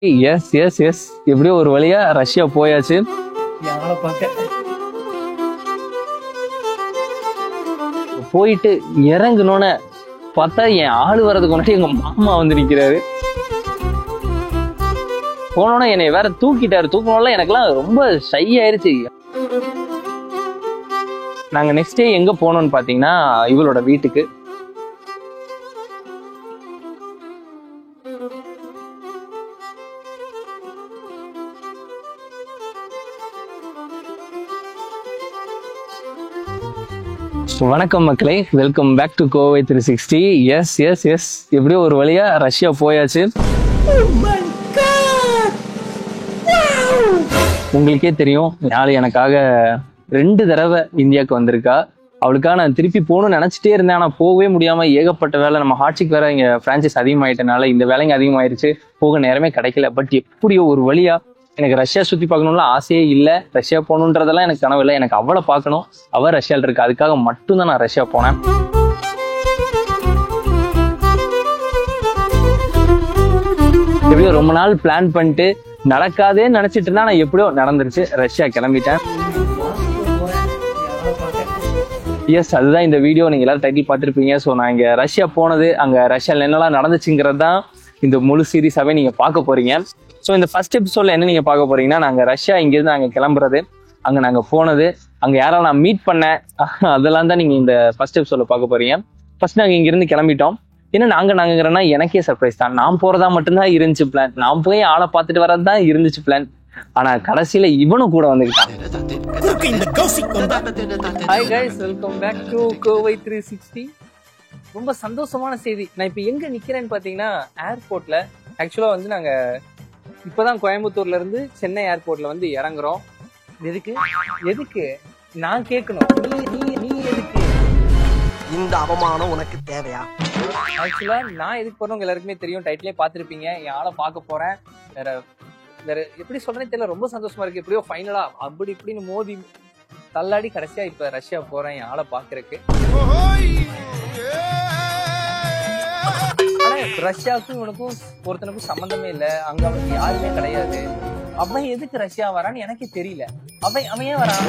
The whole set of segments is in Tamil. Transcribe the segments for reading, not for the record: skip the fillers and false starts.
எஸ் எஸ் எஸ் எப்படியோ ஒரு வழியா ரஷ்யா போயாச்சு. போயிட்டு இறங்கணும்னு பார்த்தா என் ஆளு வர்றதுக்கு முன்னாடி எங்க மாமா வந்து நிக்கிறாரு. போனோன்னா என்னை வேற தூக்கிட்டாரு. தூக்கணும்ல எனக்குலாம் ரொம்ப ஷை ஆயிருச்சு. நாங்க நெக்ஸ்ட் டே எங்க போனோம்னு பாத்தீங்கன்னா இவளோட வீட்டுக்கு. வணக்கம் மக்களே, welcome back to Kovai 360. Yes yes yes எப்படியோ ஒரு வழியா ரஷ்யா போயாச்சு. உங்களுக்கே தெரியும், யாரு எனக்காக 2 தடவை இந்தியாவுக்கு வந்திருக்கா. அவளுக்காக நான் திருப்பி போகணும்னு நினைச்சிட்டே இருந்தேன். ஆனா போகவே முடியாம ஏகப்பட்ட வேலை. நம்ம ஹாட்சிக்கு வேற இங்க பிரான்சைஸ் அதிகமாயிட்டனால இந்த வேலைங்க அதிகமாயிருச்சு, போக நேரமே கிடைக்கல. பட் எப்படியோ ஒரு வழியா எனக்கு ரஷ்யா சுத்தி பார்க்கணும்ல ஆசையே இல்லை. ரஷ்யா போகணுன்றதெல்லாம் எனக்கு கனவு இல்லை. எனக்கு அவளை பார்க்கணும், அவ ரஷ்யால இருக்கு. அதுக்காக மட்டும்தான் நான் ரஷ்யா போனேன். எப்படியோ ரொம்ப நாள் பிளான் பண்ணிட்டு நடக்காதேன்னு நினைச்சிட்டு இருந்தா நான் எப்படியோ நடந்துருச்சு. ரஷ்யா கிளம்பிட்டேன். எஸ், அதுதான் இந்த வீடியோ. நீங்க எல்லாரும் டைட்டில் பார்த்துருப்பீங்க. ஸோ நான் இங்க ரஷ்யா போனது, அங்க ரஷ்யால என்னெல்லாம் நடந்துச்சுங்கிறது தான் இந்த முழு சீரீஸாவே நீங்க பார்க்க போறீங்க. ஸோ இந்த ஃபர்ஸ்ட் எபிசோட்ல என்ன நீங்க பார்க்க போறீங்கன்னா, நாங்க ரஷ்யா இங்கிருந்து நாங்க கிளம்புறது, அங்க நாங்க போனது, அங்க யாரால நான் மீட் பண்ணேன், அதெல்லாம் தான் நீங்க இந்த ஃபர்ஸ்ட் எபிசோட்ல பார்க்க போறீங்க. ஃபர்ஸ்ட் நாங்க இங்கிருந்து கிளம்பிட்டோம். ஏன்னா நாங்கிறேன்னா எனக்கே சர்ப்ரைஸ் தான். நான் போறதா மட்டும்தான் இருந்துச்சு பிளான். நான் போய் ஆளை பார்த்துட்டு வரது தான் இருந்துச்சு பிளான். ஆனா கடைசியில இவனும் கூட வந்துக்கிட்டான். Hi guys, welcome back to Kovai 360. ரொம்ப சந்தோஷமான செய்தி. நான் இப்ப எங்க நிக்கிறேன்னு பாத்தீங்கன்னா ஏர்போர்ட்ல. ஆக்சுவலா வந்து நாங்க இப்பதான் கோயம்புத்தூர்ல இருந்து சென்னை ஏர்போர்ட்ல வந்து இறங்குறோம். எதுக்கு நான் கேட்கணும், நீ எதுக்கு? இந்த அவமானம் உனக்கு தேவையா? ஆக்சுவலா நான் எதுக்கு போறோம் எல்லாருக்குமே தெரியும், டைட்டிலே பாத்திருப்பீங்க. என் ஆளை பார்க்க போறேன். வேற எப்படி சொல்றேன்னு தெரியல, ரொம்ப சந்தோஷமா இருக்கு. எப்படியோ ஃபைனலா அப்படி இப்படின்னு மோதி தள்ளாடி கடைசியா இப்ப ரஷ்யா போறேன் என் ஆளை பாக்குறதுக்கு. ஆனா ரஷ்யாவுக்கும் இவனுக்கும் ஒருத்தனுக்கும் சம்பந்தமே இல்ல. அங்க அவனுக்கு யாருமே கிடையாது. அவன் எதுக்கு ரஷ்யா வரான்னு எனக்கே தெரியல. அவன் ஏன் வரான்?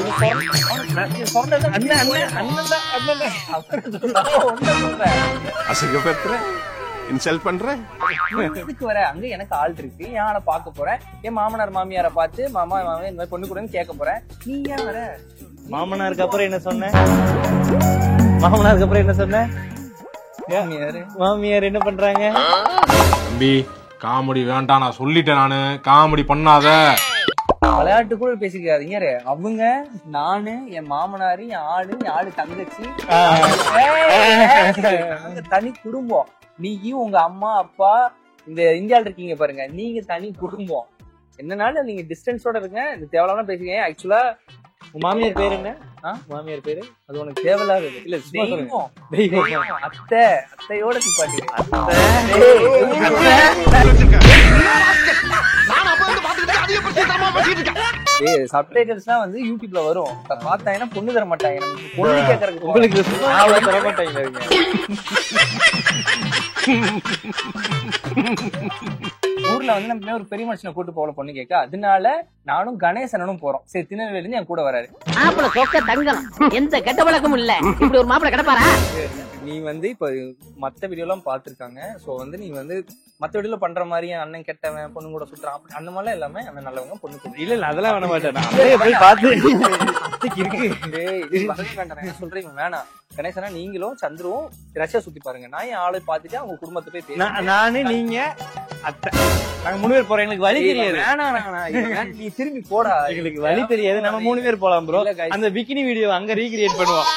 எதுக்கு வர? அங்க எனக்கு ஆள் இருக்கு, என் ஆளை பார்க்க போறேன். என் மாமனார் மாமியாரை பார்த்து மாமா இந்த மாதிரி பொண்ணு கூடன்னு கேட்க போறேன். நீ ஏன் வர? மாமனாருக்கு அப்புறம் என்ன சொன்ன? மாமியார் என்ன பண்றாங்க? தம்பி காமெடி வேண்டாம், நான் சொல்லிட்டேன். நானு காமெடி பண்ணாத. விளையாட்டு கூட பேசிக்காதீங்க. அவங்க, நானு, என் மாமனாரு, என் ஆளு தங்கச்சி, தனி குடும்பம். நீயும் உங்க அம்மா அப்பா இந்த இந்தியால இருக்கீங்க பாருங்க, நீங்க தனி குடும்பம். என்னனாலும் நீங்க டிஸ்டன்ஸோட இருங்க. இந்த தேவையில்லாம பேசுங்க. ஆக்சுவலா மாமியார் பேரு என்ன? மாமியார் பேரு அது உனக்கு தேவையில்லாத இல்ல. அத்தையோட சப்டைட்டில்ஸ்லாம் வந்து யூடியூப்ல வரும். பார்த்தாங்கன்னா பொண்ணு தர மாட்டாங்க. பொண்ணு கேட்கறதுக்கு உங்களுக்கு தர மாட்டாங்க. ஊர்ல வந்து நம்ம ஒரு பெரிய மனுஷனை கூட்டு போகல பொண்ணு கேட்க. அதனால நானும் கணேசனும் போறோம். சரி, திருநெல்வேலிருந்து என் கூட வராரு. மாப்பிள சொக்க தங்கம், எந்த கெட்ட பழக்கமும் இல்ல. இப்படி ஒரு மாப்பிள கிடப்பாரா? நீ வந்து இப்ப மத்த வீடியோ எல்லாம் பாத்துருக்காங்க. சோ வந்து நீ வந்து மத்த வீடியோல பண்ற மாதிரி அண்ணன் கெட்டவன், பொண்ணு கூட சுற்றுறான், அப்படி அந்த மாதிரிலாம் எல்லாமே அண்ணன் நல்லவங்க, பொண்ணு கூட இல்ல. அதெல்லாம் வேண மாட்டேன். பார்த்து சொல்றீங்க வேணாம். கணேசனா நீங்களும் சந்துருவும் ரஷ்யா சுத்தி பாருங்க. நான் என் ஆளை பாத்துட்டு அவங்க குடும்பத்தை போய் பேசுறேன். நானு, நீங்க, அத்தை, நாங்க 3 பேர் போறோம். எங்களுக்கு வழி தெரியாது. வேணாம், நீ திரும்பி போடா. எங்களுக்கு வழி தெரியாது. நம்ம 3 பேர் போலாம் ப்ரோ. அந்த பிகினி வீடியோ அங்க ரீக்ரியேட் பண்ணுவோம்.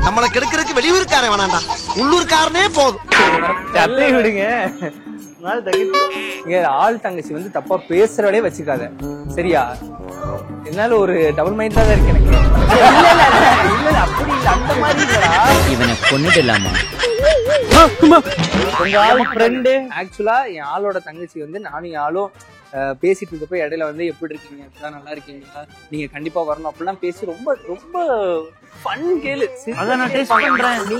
நம்மளை கெடுக்கிறதுக்கு வெளியூருக்காரன் வேணாண்டா, உள்ளூர்காரனே போதும். விடுங்க. ஆள் தங்கச்சி வந்து தப்பா பேசுறவளே வச்சுக்காத, சரியா? என்னால ஒரு டபுள் மைண்ட் தான் இருக்கு எனக்கு. இல்ல அப்படி இல்ல, அந்த மாதிரி இல்லடா. இவனை கொன்னுட்டு இல்லாமா? உங்க ஆள் ஃப்ரெண்டு. ஆக்சுவலா என் ஆளோட தங்கச்சி வந்து நானும் என் ஆளும் பேசிட்டு இருக்கப்ப இடையில வந்து எப்படி இருக்கீங்க, நல்லா இருக்கீங்களா, நீங்க கண்டிப்பா வரணும் அப்படிலாம் பேசி ரொம்ப ரொம்ப ஃபன் கேளு. அதான் நான் டேஸ்ட் பண்றேன். நீ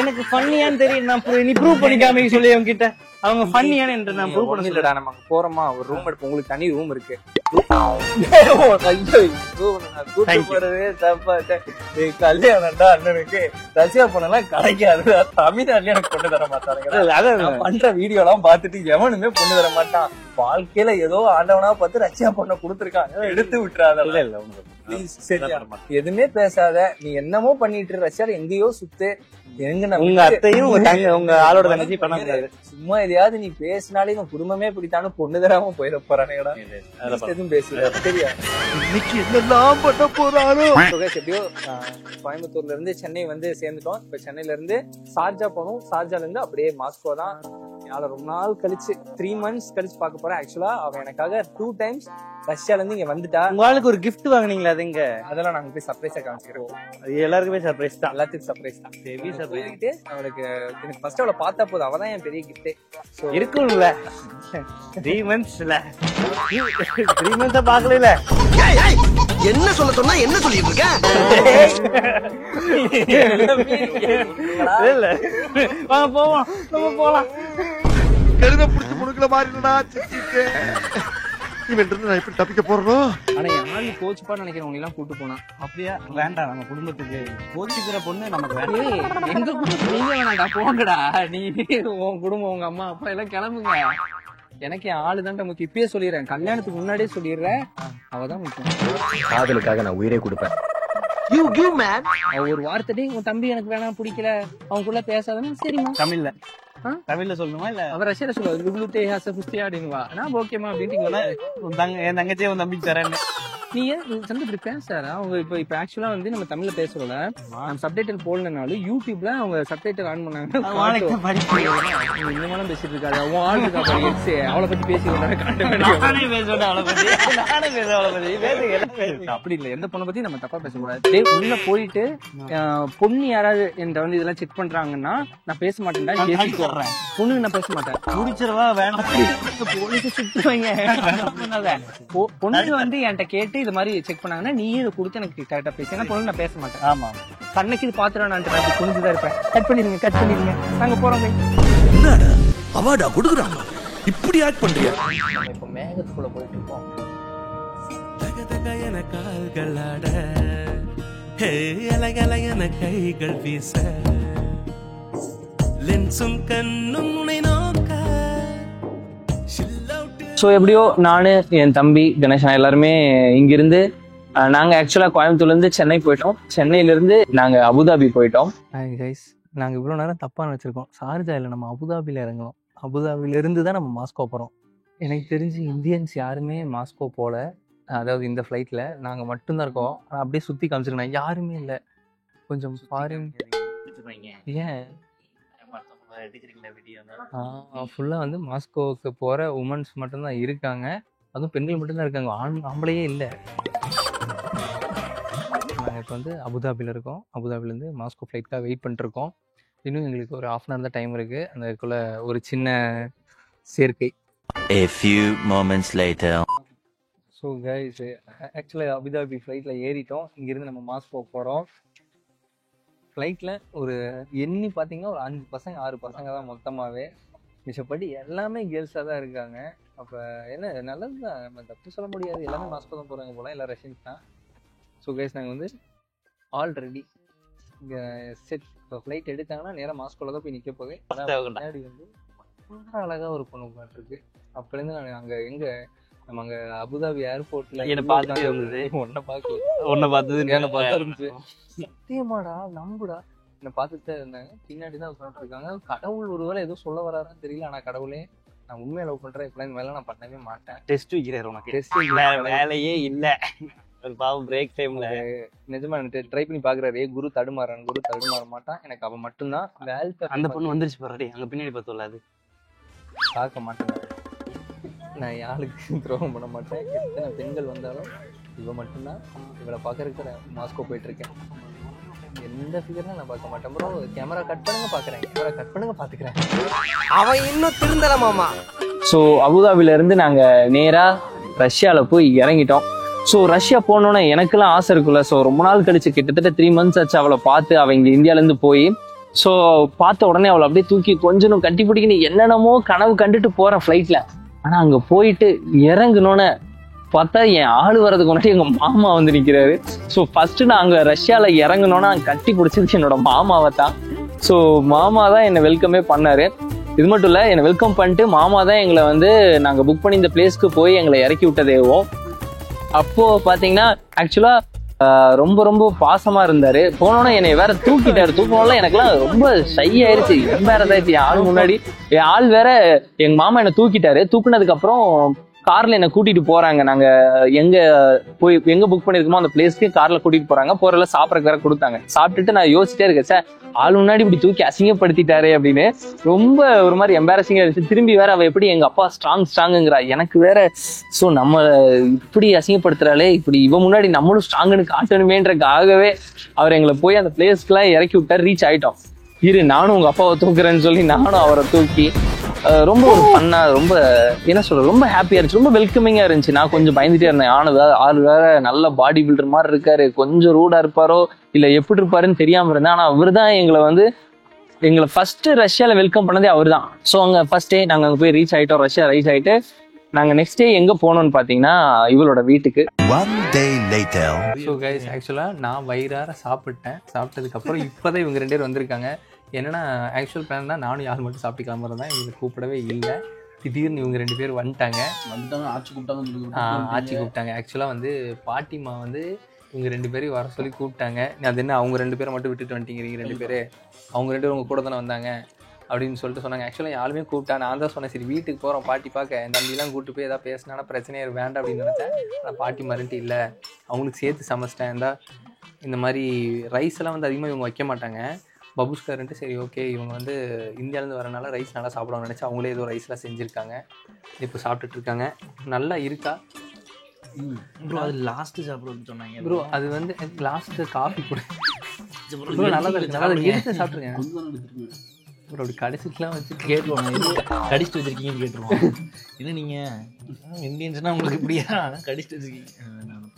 எனக்கு ஃபன்னியான்னு தெரியும். நான் நீ ப்ரூவ் பண்ணிக்காம சொல்லி அவங்க கிட்ட அவங்க ஃபன்னியான என்று நான் ப்ரூவ் பண்ண இல்லடா, நம்ம அங்க போறோமா, ஒரு ரூம் எடுப்போம், உங்களுக்கு தனி ரூம் இருக்கு. கல்யாணம்டா அண்ணனுக்கு ரஷ்யா பொண்ணெல்லாம் கிடைக்காது. தமிழ்நாட்டுல எனக்கு பொண்ணு தர மாட்டாங்க. பண்ற வீடியோ எல்லாம் பாத்துட்டு எவனுமே பொண்ணு தர மாட்டான். வாழ்க்கையில ஏதோ ஆண்டவனா பார்த்து ரஷ்யா பொண்ணை கொடுத்துருக்காங்க, எடுத்து விட்டுறாத. சரியா, எதுவுமே பேசாத. நீ என்னமோ பண்ணிட்டு ரஷ்யால எங்கேயோ சுத்து. எங்க உங்க அத்தையும் உங்க ஆளோட தங்கச்சி பண்ண முடியாது. சும்மா எதையாவது நீ பேசினாலே உன் குடும்பமே பிடித்தானு பொண்ணு தராம போயிட போறானேடா. எதுவும் பேசல. சரியா, இன்னைக்கு என்னெல்லாம் பண்ண போறாரோ. எப்படியோ கோயம்புத்தூர்ல இருந்து சென்னை வந்து சேர்ந்துட்டோம். இப்ப சென்னையில இருந்து ஷார்ஜா போனோம். ஷார்ஜால இருந்து அப்படியே மாஸ்கோ தான். ரொம்ப நாள் கழிச்சு 3 months கழிச்சு பார்க்க போறேன். ஆக்சுவலா அவன் எனக்காக 2 times ரஷ்யால இருந்து இங்க வந்துட்டா. உங்களுக்கு ஒரு கிஃப்ட் வாங்குனீங்களா? அது இங்க அதெல்லாம் நாங்க போய் சர்ப்ரைஸா காமிச்சிருக்கோம். அது எல்லாருக்குமே சர்ப்ரைஸ் தான். எல்லாத்துக்கும் சர்ப்ரைஸ் தான். Heavy surprise. அவளுக்கு எனக்கு ஃபர்ஸ்ட் அவளை பார்த்தா போதும், அவதான் என் பெரிய கிஃப்டே. சோ இருக்கும்ல 3 months இல்ல 3 months பாக்கல. என்ன சொல்ல சொன்னா என்ன சொல்லிட்டு இருக்க? இல்ல வாங்க போவோம், நம்ம போலாம். கழுத புடிச்சு முடுக்கல மாறிடா. சிச்சிட்டு இவன் இருந்து நான் இப்படி தப்பிக்க போறோம். ஆனா யாரு கோச்சுப்பா நினைக்கிறேன் உங்க எல்லாம் கூட்டு போனா. அப்படியா? வேண்டாம், நம்ம குடும்பத்துக்கு கோச்சிக்கிற பொண்ணு நமக்கு வேண்டாம். எங்க குடும்பம் நீங்க வேணாண்டா, போங்கடா. நீ உன் குடும்பம் உங்க அம்மா அப்பா எல்லாம் கிளம்புங்க. எனக்கு என் ஆளு தான்டா முக்கியம். இப்பயே சொல்லிடுறேன், கல்யாணத்துக்கு முன்னாடியே சொல்லிடுறேன், அவதான் முக்கியம். காதலுக்காக நான் உயிரே கொடுப்பேன். You give man. ஒரு வார்த்தை உன் தம்பி எனக்கு வேணாம், பிடிக்கல, அவனுக்குள்ள பேசாதன்னு சரிமா. தமிழ்ல சொல்லணுமா இல்ல அவர் ரஷ்யால சொல்லுவாரு லுகுலுத்தே ஹாச புஸ்தியா அப்படின்னுவா. நான் ஓகேமா அப்படின்ட்டு என் தங்கச்சியை உன் தம்பிக்கு தரேன்னு. நீ ஏன் சந்தை இப்படி பேசுற? அவங்க இப்ப ஆக்சுவலா வந்து நம்ம தமிழ்ல பேசுறோம்ல, நம்ம சப்டைட்டில் போடலனாலும் யூடியூப்ல அவங்க சப்டைட்டில் ஆன் பண்ணாங்க. இன்னும் பேசிட்டு இருக்காது. அவன் ஆள் இருக்கா பாரு, அவளை பத்தி பேசி அப்படி இல்ல. எந்த பொண்ணை பத்தி நம்ம தப்பா பேசக்கூடாது. உள்ள போயிட்டு பொண்ணு யாராவது என்கிட்ட வந்து இதெல்லாம் செக் பண்றாங்கன்னா நான் பேச மாட்டேன்டா, பேசிக்கிறேன். பொண்ணு நான் பேச மாட்டேன். முடிச்சிருவா வேணாம், போலீஸ் சுத்துவாங்க. பொண்ணு வந்து என்கிட்ட கேட்டு இது மாதிரி செக் பண்ணாங்கன்னா நீ இதை கொடுத்து எனக்கு கரெக்டா பேசி. ஏன்னா பொண்ணு நான் பேச மாட்டேன். ஆமா, கண்ணுக்கு இது பாத்துறேன். நான் குனிஞ்சுதான் இருப்பேன். கட் பண்ணிடுங்க. நாங்க போறோம். என்னடா அவார்டா கொடுக்குறாங்க, இப்படி ஆக்ட் பண்றியா? இப்ப மேகத்துக்குள்ள போயிட்டு இருக்கோம். தகதகயன கால்களாட அலகலயன கைகள் வீச லென்சும் கண்ணும் உன்னை நோக்க. ஸோ எப்படியோ நானு என் தம்பி கணேசன் எல்லாருமே இங்கிருந்து நாங்க ஆக்சுவலா கோயம்புத்தூர்ல இருந்து சென்னை போயிட்டோம். சென்னையில இருந்து நாங்க அபுதாபி போயிட்டோம். கைஸ், நாங்க இவ்வளவு நேரம் தப்பா நினைச்சிருக்கோம். ஷார்ஜா இல்ல, நம்ம அபுதாபில இறங்கணும். அபுதாபில இருந்து தான் நம்ம மாஸ்கோ போறோம். எனக்கு தெரிஞ்சு இந்தியன்ஸ் யாருமே மாஸ்கோ போல, அதாவது இந்த ஃப்ளைட்ல நாங்க மட்டும்தான் இருக்கோம். அப்படியே சுத்தி காமிச்சிருக்கேன், யாருமே இல்லை. கொஞ்சம் பாருங்க. ஏன் ஃபுல்லா வந்து மாஸ்கோவுக்கு போற உமன்ஸ் மட்டும்தான் இருக்காங்க. அதுவும் பெண்கள் மட்டும்தான் இருக்காங்க, ஆம்பளையே இல்லை. நாங்கள் இப்போ வந்து அபுதாபியில் இருக்கோம். அபுதாபிலேருந்து மாஸ்கோ ஃப்ளைட்காக வெயிட் பண்ணிட்டுருக்கோம். இன்னும் எங்களுக்கு ஒரு 1/2 hour தான் டைம் இருக்குது. அதுக்குள்ள ஒரு சின்ன சேர்க்கை. A few moments later. So guys, ஆக்சுவலாக அபுதாபி ஃப்ளைட்டில் ஏறிட்டோம். இங்கேருந்து நம்ம மாஸ்கோ போகிறோம். ஃப்ளைட்டில் ஒரு எண்ணி பார்த்தீங்கன்னா ஒரு 5 பசங்க 6 பசங்க தான் மொத்தமாகவே. மிச்சப்படி எல்லாமே கேர்ள்ஸாக தான் இருக்காங்க. அப்போ என்ன நல்லது தான், நம்ம தப்பு சொல்ல முடியாது. எல்லாமே மாஸ்கோ தான் போகிறாங்க போல, எல்லாம் ரஷ்யன்ஸ் தான். ஸோ கைஸ், நாங்கள் வந்து ஆல்ரெடி இங்கே செட். இப்போ ஃப்ளைட் எடுத்தாங்கன்னா நேராக மாஸ்கோவில் தான் போய் நிற்க போகுது. முன்னாடி வந்து அழகாக ஒரு பொண்ணு உட்காந்துருக்கு. அப்போலேருந்து நான் அங்கே எங்கே நம்ம அங்கே அபுதாபி ஏர்போர்ட்ல என்ன பார்த்துட்டே இருந்தது. ஒன்றை பார்த்தது என்ன பார்த்து சத்தியமாடா, நம்புடா, என்னை பார்த்துட்டு இருந்தாங்க. பின்னாடி தான் உட்காந்துட்டு இருக்காங்க. கடவுள் ஒருவேளை ஏதோ சொல்ல வராதான்னு தெரியல. ஆனால் கடவுளே, நான் உண்மையை லவ் பண்றேன். இப்பெல்லாம் இந்த வேலை நான் பண்ணவே மாட்டேன். டெஸ்ட் வைக்கிறாரு உனக்கு. டெஸ்ட் வேலையே இல்ல. ஒரு பாவம் பிரேக் டைம்ல நிஜமா ட்ரை பண்ணி பாக்குறாரு. குரு தடுமாறான். குரு தடுமாற மாட்டான். எனக்கு அவன் மட்டும்தான். அந்த பொண்ணு வந்துருச்சு பாரு, அங்க பின்னாடி பார்த்தோம்ல, அது பார்க்க மாட்டேன். நான் யாருக்கு துரோகம் பண்ண மாட்டேன். எத்தனை பெண்கள் வந்தாலும் இவ மட்டும்தான். இவளை பார்க்கறதுக்கு மாஸ்கோ போயிட்டு இருக்கேன். எந்த ஃபிகர்னா நான் பார்க்க மாட்டேன் ப்ரோ. கேமரா கட் பண்ணுங்க பாக்குறேன், கேமரா கட் பண்ணுங்க பாத்துக்கிறேன். அவன் இன்னும் திருந்தல மாமா. ஸோ அபுதாபில இருந்து நாங்க நேரா ரஷ்யால போய் இறங்கிட்டோம். ஸோ ரஷ்யா போனோன்னே எனக்கெல்லாம் ஆசை இருக்குல்ல. ஸோ ரொம்ப நாள் கழிச்சு கிட்டத்தட்ட 3 months ஆச்சு அவளை பார்த்து. அவள் இங்கே இந்தியாவிலேருந்து போய் ஸோ பார்த்த உடனே அவளை அப்படியே தூக்கி கொஞ்சம் கட்டி பிடிக்கணும் என்னென்னமோ கனவு கண்டுட்டு போகிறேன் ஃப்ளைட்டில். ஆனால் அங்கே போயிட்டு இறங்கினோன்னே பார்த்தா என் ஆள் வர்றதுக்கு முன்னாடி எங்கள் மாமா வந்து நிற்கிறாரு. ஸோ ஃபஸ்ட்டு நான் அங்கே ரஷ்யாவில் இறங்கினோன்னா கட்டி பிடிச்சது என்னோட மாமாவை தான். ஸோ மாமா தான் என்னை வெல்கமே பண்ணார். இது மட்டும் இல்லை, என்னை வெல்கம் பண்ணிட்டு மாமா தான் எங்களை வந்து நாங்கள் புக் பண்ணி இந்த பிளேஸ்க்கு போய் எங்களை இறக்கி விட்டதேவும். அப்போது பார்த்தீங்கன்னா ஆக்சுவலாக ரொம்ப ரொம்ப பாசமாக இருந்தார். போனோன்னா என்னை வேற தூக்கிட்டாரு. தூக்கணும்ல எனக்குலாம் ரொம்ப ஷை ஆயிடுச்சு, எம்பாரஸ் ஆயிடுச்சு. என் ஆள் முன்னாடி என் ஆள் வேற எங்கள் மாமா என்னை தூக்கிட்டாரு. தூக்குனதுக்கப்புறம் கார்ல என்னை கூட்டிட்டு போறாங்க. நாங்க எங்க புக் பண்ணிருக்கோமோ அந்த பிளேஸ்க்கு கார்ல கூட்டிட்டு போறாங்க. போறதுல சாப்பிடறதுக்கு வேற கொடுத்தாங்க. சாப்பிட்டுட்டு நான் யோசிச்சிட்டே இருக்கேன், சார் ஆள் முன்னாடி இப்படி தூக்கி அசிங்கப்படுத்திட்டாரு அப்படின்னு ரொம்ப ஒரு மாதிரி எம்பாரசிங்கா இருந்துச்சு. திரும்பி வேற அவ எப்படி எங்க அப்பா ஸ்ட்ராங்குங்கிறா, எனக்கு வேற ஸோ நம்ம இப்படி அசிங்கப்படுத்துறாளே, இப்படி இவ முன்னாடி நம்மளும் ஸ்ட்ராங்குன்னு காட்டணுமேன்றக்காகவே அவர் எங்களை போய் அந்த பிளேஸ்க்குலாம் இறக்கி விட்டார். ரீச் ஆயிட்டோம். நானும் உங்க அப்பாவை தூக்குறேன்னு சொல்லி நானும் அவரை தூக்கி ரொம்ப ஒரு ஃபன்னா, ரொம்ப என்ன சொல்றது, ரொம்ப ஹாப்பியா இருந்துச்சு, ரொம்ப வெல்கமிங்கா இருந்துச்சு. நான் கொஞ்சம் பயந்துட்டே இருந்தேன். ஆள் வேற நல்ல பாடி பில்டர் மாதிரி இருக்காரு, கொஞ்சம் ரூடா இருப்பாரோ இல்ல எப்படி இருப்பாருன்னு தெரியாம இருந்தேன். ஆனா அவர் தான் எங்களை ஃபர்ஸ்ட் ரஷ்யால வெல்கம் பண்ணதே அவர் தான். ஸோ அங்க ஃபர்ஸ்ட் டே நாங்க அங்க போய் ரீச் ஆயிட்டோம். ரஷ்யா ரீச் ஆயிட்டு நாங்க நெக்ஸ்ட் டே எங்க போனோம்னு பாத்தீங்கன்னா இவளோட வீட்டுக்கு. ஸோ கைஸ் ஆக்சுவலா நான் வயிறார சாப்பிட்டதுக்கு அப்புறம் இப்பதான் இவங்க 2 பேர் வந்திருக்காங்க. என்னன்னா ஆக்சுவல் பிளான் தான் நானும் யார் மட்டும் சாப்பிட்டு கிளம்புறது தான். இவங்க கூப்பிடவே இல்லை. திடீர்னு இவங்க 2 பேர் வந்துட்டாங்க. ஆட்சி கூப்பிட்டாங்க. ஆக்சுவலாக வந்து பாட்டிமா வந்து இவங்க 2 பேரையும் வர சொல்லி கூப்பிட்டாங்க. அது என்ன அவங்க 2 பேரை மட்டும் விட்டுட்டு வந்துட்டீங்க 2 பேர், அவங்க 2 பேரும் உங்க கூட தானே வந்தாங்க அப்படின்னு சொல்லிட்டு சொன்னாங்க. ஆக்சுவலாக யாருமே கூப்பிட்டா நான் தான் சொன்னேன், சரி வீட்டுக்கு போகிறோம் பாட்டி பார்க்க, என் தம்பிலாம் கூப்பிட்டு போய் ஏதாவது பேசினா பிரச்சனையே வேண்டாம் அப்படின்னு நினச்சேன். ஆனால் பாட்டி மறந்துட்டு இல்லை அவங்களுக்கு சேர்த்து சமைச்சிட்டேன். இந்த மாதிரி ரைஸ் எல்லாம் வந்து அதிகமாக இவங்க வைக்க மாட்டாங்க. பபுஸ்கார்ன்ட்டு சரி ஓகே இவங்க வந்து இந்தியாவிலேருந்து வரனால ரைஸ் நல்லா சாப்பிடுவாங்க நினச்சி அவங்களே ஏதோ ரைஸ்லாம் செஞ்சுருக்காங்க. இப்போ சாப்பிட்டுட்டு இருக்காங்க. நல்லா இருக்கா ப்ரோ? அது லாஸ்ட்டு சாப்பிடுன்னு சொன்னாங்க ப்ரோ. அது வந்து லாஸ்ட்டு காஃபி கூட ப்ரோ நல்லா தான் இருக்கு. நல்லா எடுத்து சாப்பிட்ருக்கேன் ப்ரோ. அப்படி கடிச்சிட்டுலாம் வச்சு கேட்டுருவாங்க, கடிச்சிட்டு வச்சிருக்கீங்கன்னு கேட்டுருவோம். என்ன நீங்கள் இந்தியன்ஸ்னால் உங்களுக்கு இப்படியா கடிச்சிட்டு வச்சிருக்கீங்க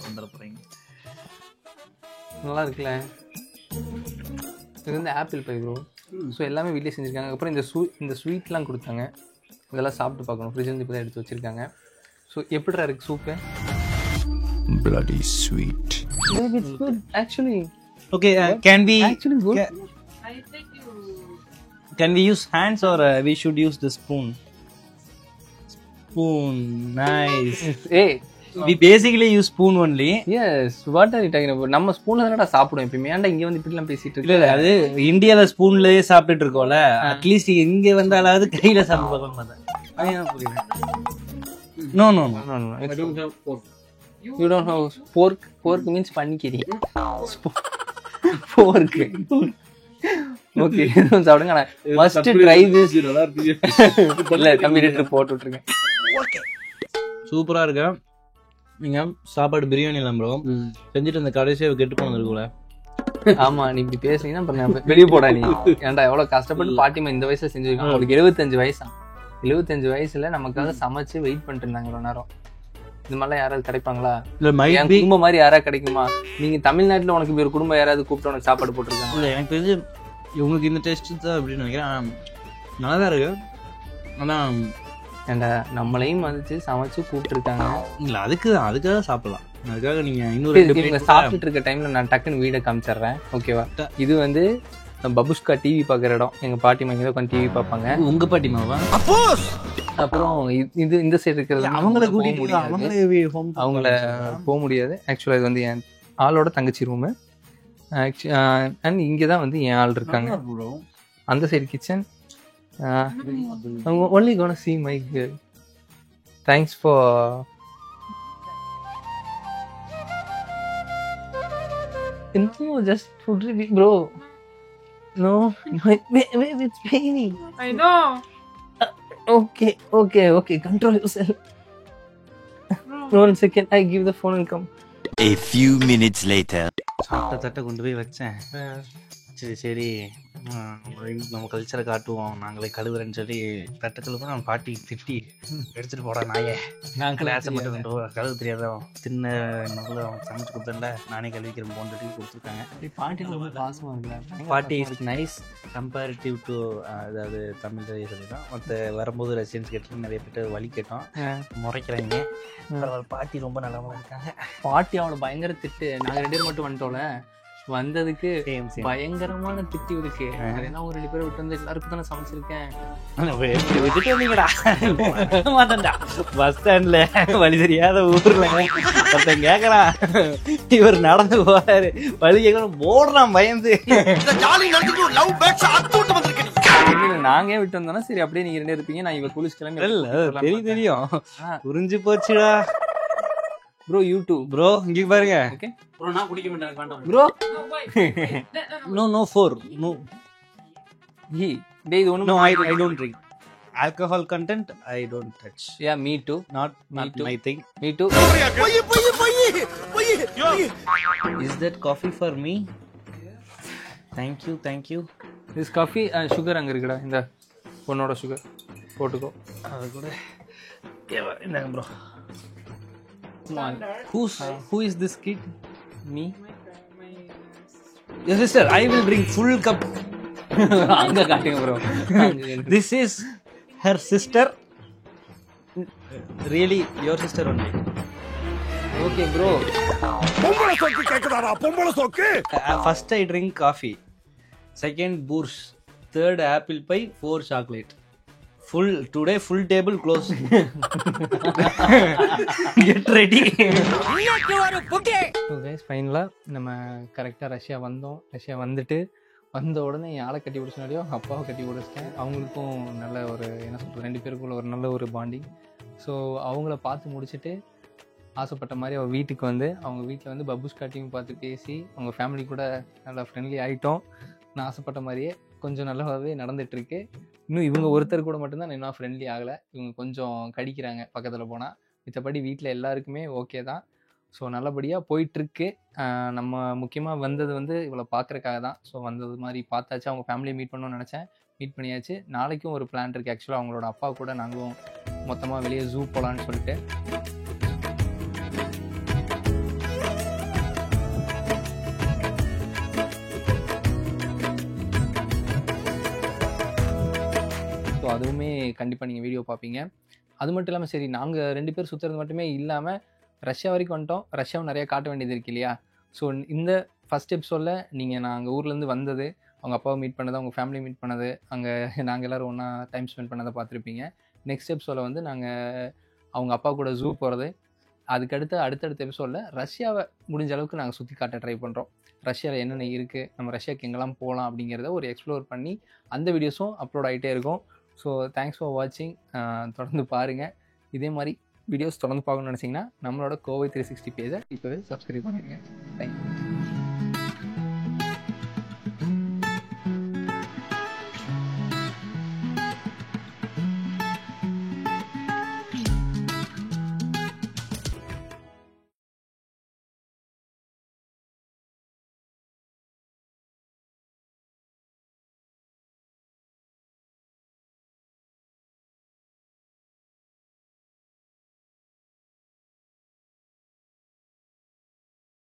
வந்துட போகிறீங்க. நல்லா இருக்குல்ல. இது வந்து ஆப்பிள் பை ப்ரோ. ஸோ எல்லாமே வீட்டிலே செஞ்சுருக்காங்க. அப்புறம் இந்த ஸ்வீட்லாம் கொடுத்தாங்க. இதெல்லாம் சாப்பிட்டு பார்க்கணும். ஃப்ரிட்ஜில் இப்போ தான் எடுத்து வச்சுருக்காங்க. ஸோ எப்படிடா இருக்குது soup? Bloody sweet. It's good actually. Okay, can we actually good. Can we use hands or we should use the spoon? Spoon, nice. Hey, we basically use spoon only. yes, what are you talking about? நம்ம ஸ்பூன்ல தானடா சாப்பிடுவோம். இப்போ ஏன்டா இங்க வந்து இப்படிலாம் பேசிட்டு இல்ல இருக்க? அது இந்தியால ஸ்பூன்லயே சாப்பிட்டுட்டு இருக்கோம்ல, அட்லீஸ்ட் இங்க வந்தாலாவது கையில சாப்பிட்டு பார்க்க மாட்டேன். No, no, no. No, no, I don't have pork. You don't have pork? Pork means panikiri. Pork. Okay, சாப்பிடுங்க. Must try this. இல்ல தம்பி ரெண்டு போட்டு விட்டுருக்கேன். சூப்பரா இருக்கு. நீங்க சாப்பாடு பிரியாணி எல்லாம் ப்ரோ செஞ்சுட்டு அந்த கடைசியா கெட்டு போனது இருக்குல்ல. ஆமா, நீ இப்படி பேசுனீங்கன்னா அப்புறம் வெளியே போடா. நீ ஏன்டா எவ்வளவு கஷ்டப்பட்டு பாட்டிமா இந்த வயசுல செஞ்சிருக்காங்க. அவங்களுக்கு 75 வயசா. 75 வயசுல நமக்காக சமைச்சு வெயிட் பண்ணிட்டு இருந்தாங்க ஒரு நேரம். இந்த மாதிரிலாம் யாராவது கிடைப்பாங்களா? என் குடும்பம் மாதிரி யாராவது கிடைக்குமா? நீங்க தமிழ்நாட்டுல உனக்கு ஒரு குடும்பம் யாராவது கூப்பிட்டு உனக்கு சாப்பாடு போட்டுருக்காங்க? இல்ல எனக்கு தெரிஞ்சு இவங்களுக்கு இந்த டேஸ்ட் தான் அப்படின்னு நினைக்கிறேன். நல்லா தான் இருக்கு. ஆனா ஏன்டா நம்மளையும் வந்துச்சு சமைச்சு கூப்பிட்டு இருக்காங்க. இல்ல அதுக்காக சாப்பிடலாம். அதுக்காக நீங்க இன்னொரு சாப்பிட்டுட்டு இருக்க டைம்ல நான் டக்குன்னு வீடை காமிச்சிடுறேன். ஓகேவா? இது வந்து பபுஷ்கா டிவி பார்க்குற இடம். எங்க பாட்டிமா இங்கே உட்காந்து டிவி பார்ப்பாங்க. உங்க பாட்டிமாவா? அப்புறம் இது இந்த சைடு இருக்கிறது அவங்கள கூட்டிட்டு அவங்கள போக முடியாது. ஆக்சுவலாக இது வந்து என் ஆளோட தங்கச்சி ரூமு. அண்ட் இங்கே தான் வந்து என் ஆள் இருக்காங்க. அந்த side kitchen. only gonna see my girl. Thanks for no, just food review, bro. No, wait, it's paining. I know. Okay, control yourself. One second, I give the phone and come. A few minutes later. சாப்பிட்ட தட்டை கொண்டு போய் வச்சேன். சரி நம்ம கல்ச்சரை காட்டுவோம் நாங்களே கழுவுறேன்னு சொல்லி தட்டத்தில் போய் நம்ம பாட்டி திட்டி எடுத்துகிட்டு போகிறேன் நாயே கிளாஸை மட்டும் கொண்டு கழுவு தெரியாதான் சின்ன நல்லா சமைச்சு கொடுத்தேன்ல நானே கழுவிக்கிறேன் போன்னு கொடுத்துருக்காங்க. பாட்டி ரொம்ப பாசமாக இருக்குல்ல. பாட்டி இஸ் நைஸ் கம்பேரிட்டிவ் டு அதாவது தமிழ் சொல்லி தான் மற்ற வரும்போது ரெசிடென்ஸ் கேட்டு நிறைய பேர் வழி கேட்டோம் முறைக்கிறாங்க. பாட்டி ரொம்ப நல்லா இருக்காங்க. பாட்டி அவனை பயங்கர திட்டு. நாங்கள் 2 பேர் மட்டும் வந்துட்டோம்ல, வந்ததுக்கு பயங்கரமான திட்டு இருக்கு. அதெல்லாம் ஒரு 2 பேரை விட்டு வந்து எல்லாருக்கும் தானே சமைச்சிருக்கேன். விட்டுட்டு வந்தீங்கடா மாட்டேன்டா பஸ் ஸ்டாண்ட்ல வழி தெரியாத ஊர்ல ஒருத்தன் கேக்குறான் இவர் நடந்து போறாரு வழி கேட்கணும் போடுறான் பயந்து. நாங்கே விட்டு வந்தோம்னா சரி அப்படியே நீங்க 2 பேர் இருப்பீங்க, நான் இவ குளிச்சு கிளம்பி தெரியும் புரிஞ்சு போச்சுடா. ப்ரோ யூடியூப் ப்ரோ இங்க பாருங்க. ஓகே ப்ரோ நான் குடிக்க மாட்டேன் ப்ரோ. நோ ஃபோர் நோ டேய் இது ஒண்ணு. No, I don't drink. Alcohol content, I don't touch. Yeah, me too. Not too. my thing. Me too. Is that coffee for me? Thank you. This coffee sugar அங்க இருக்குடா. இந்த பொண்ணோட sugar போட்டுக்கோ. அது கூட இந்தாங்க bro. Come on. Who is this kid? Me. Yes sister, I will bring full cup. அங்க காட்டுங்க bro. This is her sister. Really your sister only. Okay bro. பொம்பள சோக்கு கேக்குதாடா பொம்பள சோக்கு. First I drink coffee. Second Bourse. Third apple pie. 4 chocolate. Today full table close. Get ready. So guys ஃபைனலாக நம்ம கரெக்டாக ரஷ்யா வந்தோம். ரஷ்யா வந்துட்டு வந்த உடனே என் ஆளை கட்டி பிடிச்சினாடியோ அப்பாவை கட்டி பிடிச்சிட்டேன். அவங்களுக்கும் நல்ல ஒரு என்ன சொல்கிறது 2 பேருக்குள்ள ஒரு நல்ல ஒரு பாண்டிங். ஸோ அவங்கள பார்த்து முடிச்சுட்டு ஆசைப்பட்ட மாதிரி அவள் வீட்டுக்கு வந்து அவங்க வீட்டில் வந்து பப்புஷ்கா டீம் பார்த்து பேசி அவங்க ஃபேமிலி கூட நல்லா ஃப்ரெண்ட்லி ஆகிட்டோம். நான் ஆசைப்பட்ட மாதிரியே கொஞ்சம் நல்லாவே நடந்துகிட்ருக்கு. இன்னும் இவங்க ஒருத்தர் கூட மட்டும்தான் இன்னும் ஃப்ரெண்ட்லி ஆகலை. இவங்க கொஞ்சம் கடிக்கிறாங்க பக்கத்தில் போனால். மித்தபடி வீட்டில் எல்லாருக்குமே ஓகே தான். ஸோ நல்லபடியாக போயிட்டுருக்கு. நம்ம முக்கியமாக வந்தது வந்து இவளை பார்க்குறக்காக தான். ஸோ வந்தது மாதிரி பார்த்தாச்சு. அவங்க ஃபேமிலியை மீட் பண்ணணும்னு நினச்சேன், மீட் பண்ணியாச்சு. நாளைக்கும் ஒரு பிளான் இருக்குது. ஆக்சுவலாக அவங்களோட அப்பா கூட நாங்களும் மொத்தமாக வெளியே ஜூ போகலான்னு சொல்லிட்டு. ஸோ அதுவுமே கண்டிப்பாக நீங்கள் வீடியோ பார்ப்பீங்க. அது மட்டும் இல்லாமல் சரி நாங்கள் 2 பேர் சுற்றுறது மட்டுமே இல்லாமல் ரஷ்யா வரைக்கும் வந்துட்டோம். ரஷ்யாவும் நிறையா காட்ட வேண்டியது இருக்கு இல்லையா? ஸோ இந்த ஃபஸ்ட் எபிசோடில் நீங்கள் நாங்கள் ஊர்லேருந்து வந்தது, அவங்க அப்பாவை மீட் பண்ணது, அவங்க ஃபேமிலி மீட் பண்ணது, அங்கே நாங்கள் எல்லோரும் ஒன்றா டைம் ஸ்பெண்ட் பண்ணதை பார்த்துருப்பீங்க. நெக்ஸ்ட் எபிசோடில் வந்து நாங்கள் அவங்க அப்பா கூட ஜூ போகிறது, அதுக்கடுத்து அடுத்தடுத்த எபிசோடில் ரஷ்யாவை முடிஞ்ச அளவுக்கு நாங்கள் சுற்றி காட்ட ட்ரை பண்ணுறோம். ரஷ்யாவில் என்னென்ன இருக்குது, நம்ம ரஷ்யாவுக்கு எங்கெல்லாம் போகலாம் அப்படிங்கிறத ஒரு எக்ஸ்ப்ளோர் பண்ணி அந்த வீடியோஸும் அப்லோட் ஆகிட்டே இருக்கும். ஸோ தேங்க்ஸ் ஃபார் வாட்சிங். தொடர்ந்து பாருங்கள். இதே மாதிரி வீடியோஸ் தொடர்ந்து பார்க்கணும்னு நினச்சிங்கன்னா நம்மளோட கோவை 360 பேஜை இப்போவே சப்ஸ்கிரைப் பண்ணிடுங்க. தேங்க்யூ.